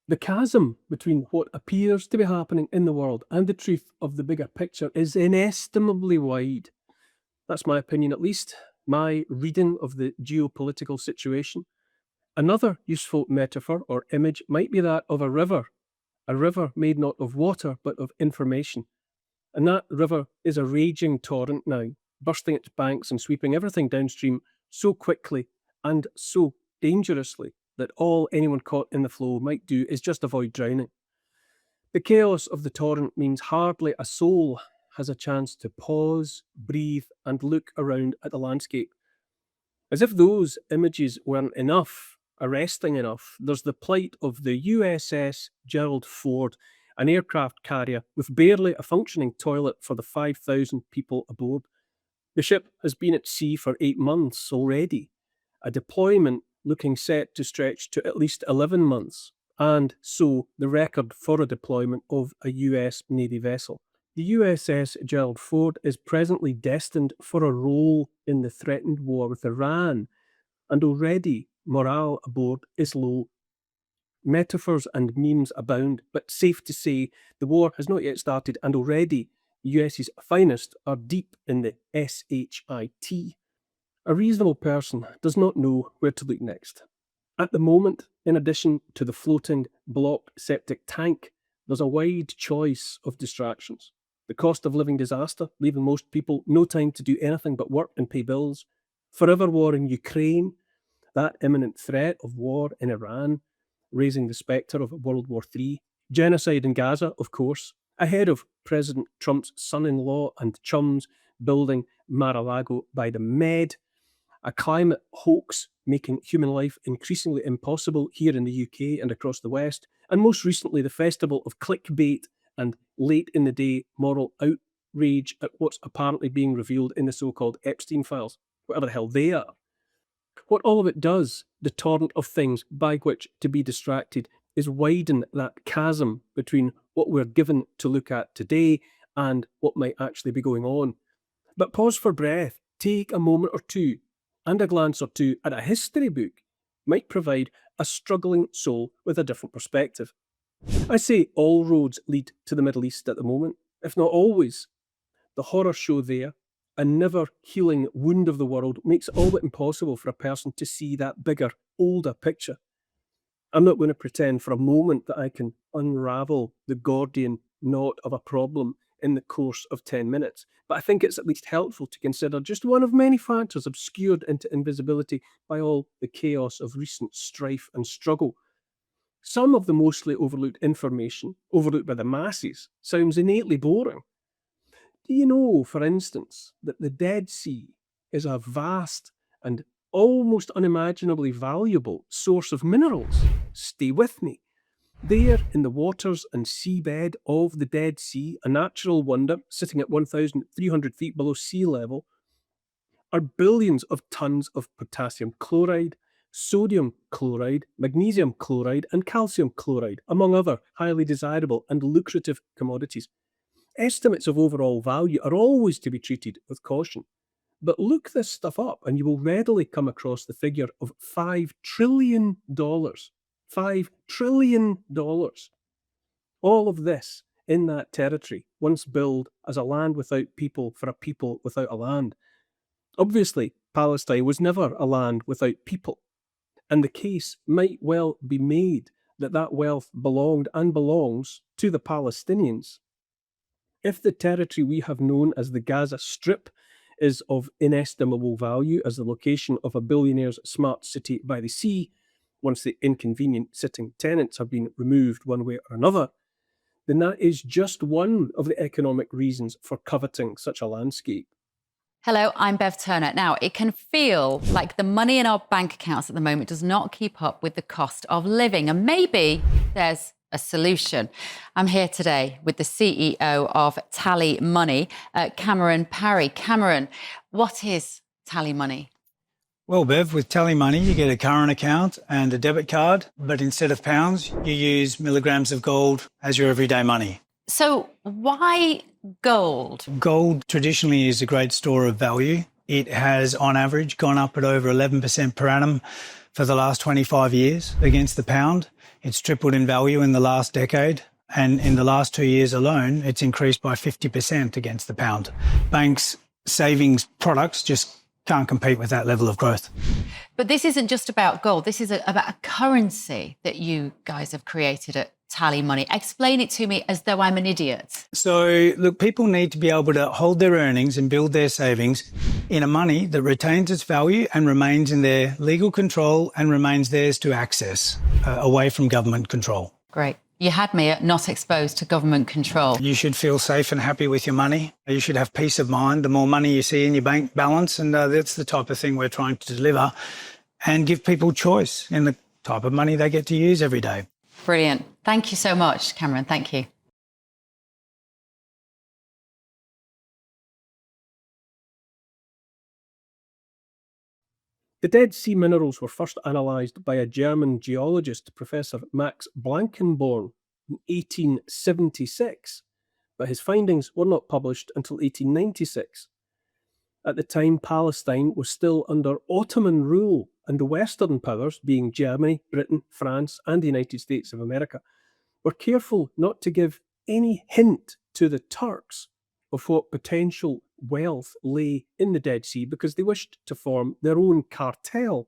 The chasm between what appears to be happening in the world and the truth of the bigger picture is inestimably wide. That's my opinion, at least, my reading of the geopolitical situation. Another useful metaphor or image might be that of a river made not of water but of information. And that river is a raging torrent now, bursting its banks and sweeping everything downstream so quickly and so dangerously that all anyone caught in the flow might do is just avoid drowning. The chaos of the torrent means hardly a soul has a chance to pause, breathe, and look around at the landscape. As if those images weren't enough, arresting enough, there's the plight of the USS Gerald Ford, an aircraft carrier with barely a functioning toilet for the 5,000 people aboard. The ship has been at sea for 8 months already, a deployment looking set to stretch to at least 11 months, and so the record for a deployment of a US Navy vessel. The USS Gerald Ford is presently destined for a role in the threatened war with Iran, and already morale aboard is low. Metaphors and memes abound, but safe to say the war has not yet started, and already the US's finest are deep in the SHIT. A reasonable person does not know where to look next. At the moment, in addition to the floating block septic tank, there's a wide choice of distractions. The cost of living disaster, leaving most people no time to do anything but work and pay bills. Forever war in Ukraine, that imminent threat of war in Iran, raising the spectre of World War III. Genocide in Gaza, of course, ahead of President Trump's son-in-law and chums building Mar-a-Lago by the Med. A climate hoax making human life increasingly impossible here in the UK and across the West, and most recently the festival of clickbait and late-in-the-day moral outrage at what's apparently being revealed in the so-called Epstein files, whatever the hell they are. What all of it does, the torrent of things by which to be distracted, is widen that chasm between what we're given to look at today and what might actually be going on. But pause for breath, take a moment or two, and a glance or two at a history book might provide a struggling soul with a different perspective. I say all roads lead to the Middle East at the moment, if not always. The horror show there, a never-healing wound of the world, makes it all but impossible for a person to see that bigger, older picture. I'm not going to pretend for a moment that I can unravel the Gordian knot of a problem in the course of 10 minutes, but I think it's at least helpful to consider just one of many factors obscured into invisibility by all the chaos of recent strife and struggle. Some of the mostly overlooked information, overlooked by the masses, sounds innately boring. Do you know, for instance, that the Dead Sea is a vast and almost unimaginably valuable source of minerals? Stay with me. There, in the waters and seabed of the Dead Sea, a natural wonder sitting at 1,300 feet below sea level, are billions of tons of potassium chloride, sodium chloride, magnesium chloride, and calcium chloride, among other highly desirable and lucrative commodities. Estimates of overall value are always to be treated with caution, but look this stuff up and you will readily come across the figure of $5 trillion. $5 trillion. All of this in that territory, once billed as a land without people for a people without a land. Obviously, Palestine was never a land without people, and the case might well be made that that wealth belonged and belongs to the Palestinians. If the territory we have known as the Gaza Strip is of inestimable value as the location of a billionaire's smart city by the sea, once the inconvenient sitting tenants have been removed one way or another, then that is just one of the economic reasons for coveting such a landscape. Hello, I'm Bev Turner. Now, it can feel like the money in our bank accounts at the moment does not keep up with the cost of living, and maybe there's a solution. I'm here today with the CEO of TallyMoney, Cameron Parry. Cameron, what is TallyMoney? Well, Bev, with TallyMoney, you get a current account and a debit card, but instead of pounds, you use milligrams of gold as your everyday money. So why gold? Gold traditionally is a great store of value. It has, on average, gone up at over 11% per annum for the last 25 years against the pound. It's tripled in value in the last decade. And in the last 2 years alone, it's increased by 50% against the pound. Banks' savings products just can't compete with that level of growth. But this isn't just about gold. This is about a currency that you guys have created at TallyMoney. Explain it to me as though I'm an idiot. So, look, people need to be able to hold their earnings and build their savings in a money that retains its value and remains in their legal control and remains theirs to access, away from government control. Great. You had me at not exposed to government control. You should feel safe and happy with your money. You should have peace of mind the more money you see in your bank balance, and that's the type of thing we're trying to deliver and give people choice in the type of money they get to use every day. Brilliant. Thank you so much, Cameron. Thank you. The Dead Sea minerals were first analysed by a German geologist, Professor Max Blankenborn, in 1876, but his findings were not published until 1896. At the time, Palestine was still under Ottoman rule, and the Western powers, being Germany, Britain, France, and the United States of America, were careful not to give any hint to the Turks of what potential wealth lay in the Dead Sea because they wished to form their own cartel.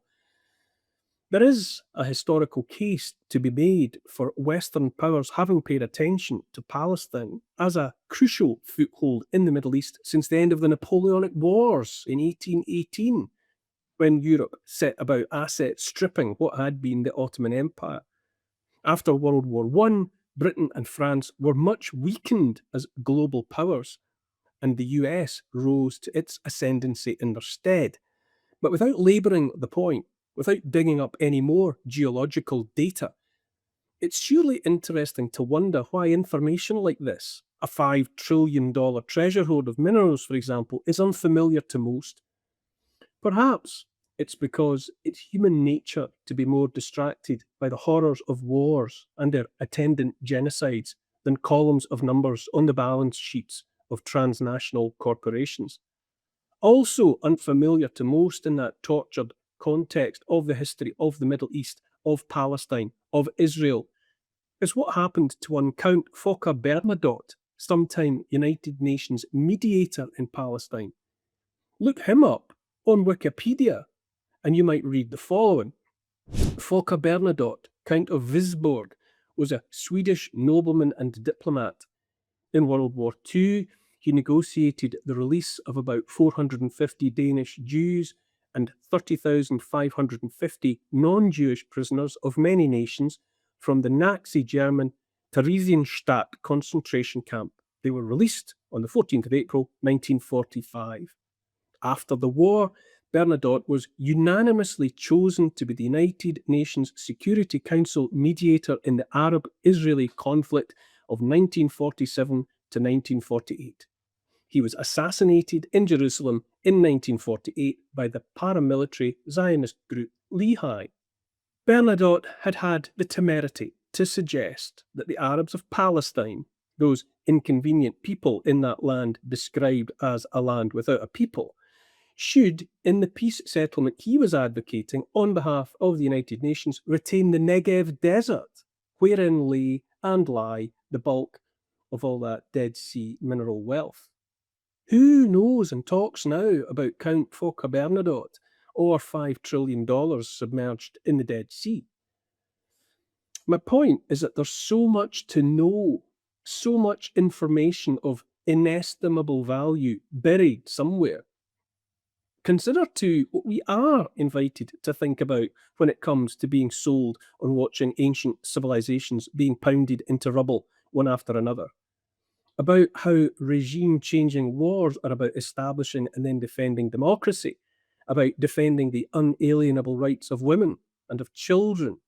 There is a historical case to be made for Western powers having paid attention to Palestine as a crucial foothold in the Middle East since the end of the Napoleonic Wars in 1818, when Europe set about asset stripping what had been the Ottoman Empire. After World War I, Britain and France were much weakened as global powers, and the US rose to its ascendancy in their stead. But without labouring the point, without digging up any more geological data, it's surely interesting to wonder why information like this, a $5 trillion treasure hoard of minerals, for example, is unfamiliar to most. Perhaps it's because it's human nature to be more distracted by the horrors of wars and their attendant genocides than columns of numbers on the balance sheets of transnational corporations. Also unfamiliar to most in that tortured context of the history of the Middle East, of Palestine, of Israel, is what happened to one Count Fokker Bernadotte, sometime United Nations mediator in Palestine. Look him up on Wikipedia, and you might read the following. Fokker Bernadotte, Count of Visborg, was a Swedish nobleman and diplomat. In World War II, he negotiated the release of about 450 Danish Jews and 30,550 non-Jewish prisoners of many nations from the Nazi German Theresienstadt concentration camp. They were released on the 14th of April, 1945. After the war, Bernadotte was unanimously chosen to be the United Nations Security Council mediator in the Arab-Israeli conflict of 1947 to 1948. He was assassinated in Jerusalem in 1948 by the paramilitary Zionist group Lehi. Bernadotte had had the temerity to suggest that the Arabs of Palestine, those inconvenient people in that land described as a land without a people, should, in the peace settlement he was advocating on behalf of the United Nations, retain the Negev desert, wherein lay and lie the bulk of all that Dead Sea mineral wealth. Who knows and talks now about Count Fokker Bernadotte or $5 trillion submerged in the Dead Sea? My point is that there's so much to know, so much information of inestimable value buried somewhere. Consider too what we are invited to think about when it comes to being sold on watching ancient civilizations being pounded into rubble one after another. About how regime-changing wars are about establishing and then defending democracy, about defending the unalienable rights of women and of children,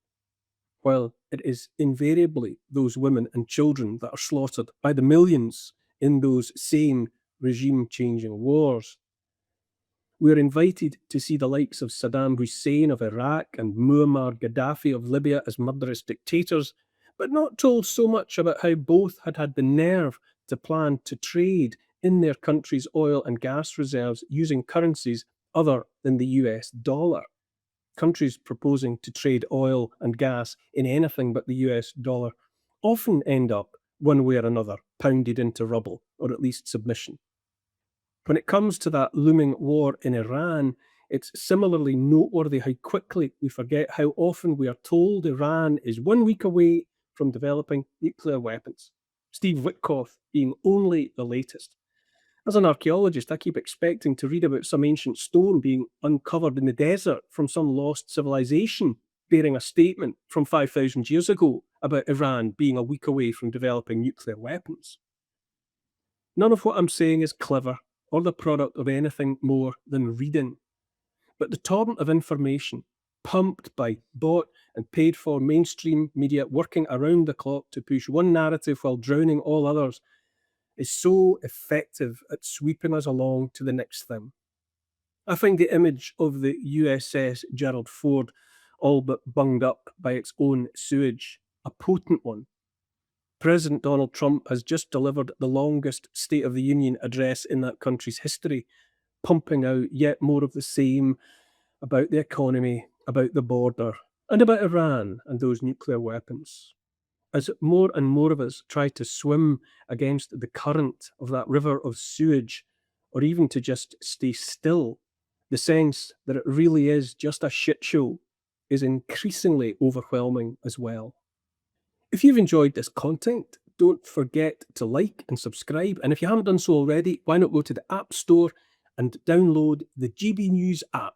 while it is invariably those women and children that are slaughtered by the millions in those same regime-changing wars. We are invited to see the likes of Saddam Hussein of Iraq and Muammar Gaddafi of Libya as murderous dictators, but not told so much about how both had had the nerve to plan to trade in their country's oil and gas reserves using currencies other than the US dollar. Countries proposing to trade oil and gas in anything but the US dollar often end up, one way or another, pounded into rubble, or at least submission. When it comes to that looming war in Iran, it's similarly noteworthy how quickly we forget how often we are told Iran is 1 week away from developing nuclear weapons, Steve Witkoff being only the latest. As an archaeologist, I keep expecting to read about some ancient stone being uncovered in the desert from some lost civilization, bearing a statement from 5,000 years ago about Iran being a week away from developing nuclear weapons. None of what I'm saying is clever or the product of anything more than reading. But the torrent of information, pumped by bought and paid for mainstream media working around the clock to push one narrative while drowning all others, is so effective at sweeping us along to the next thing. I find the image of the USS Gerald Ford, all but bunged up by its own sewage, a potent one. President Donald Trump has just delivered the longest State of the Union address in that country's history, pumping out yet more of the same about the economy, about the border, and about Iran and those nuclear weapons. As more and more of us try to swim against the current of that river of sewage, or even to just stay still, the sense that it really is just a shit show is increasingly overwhelming as well. If you've enjoyed this content, don't forget to like and subscribe. And if you haven't done so already, why not go to the App Store and download the GB News app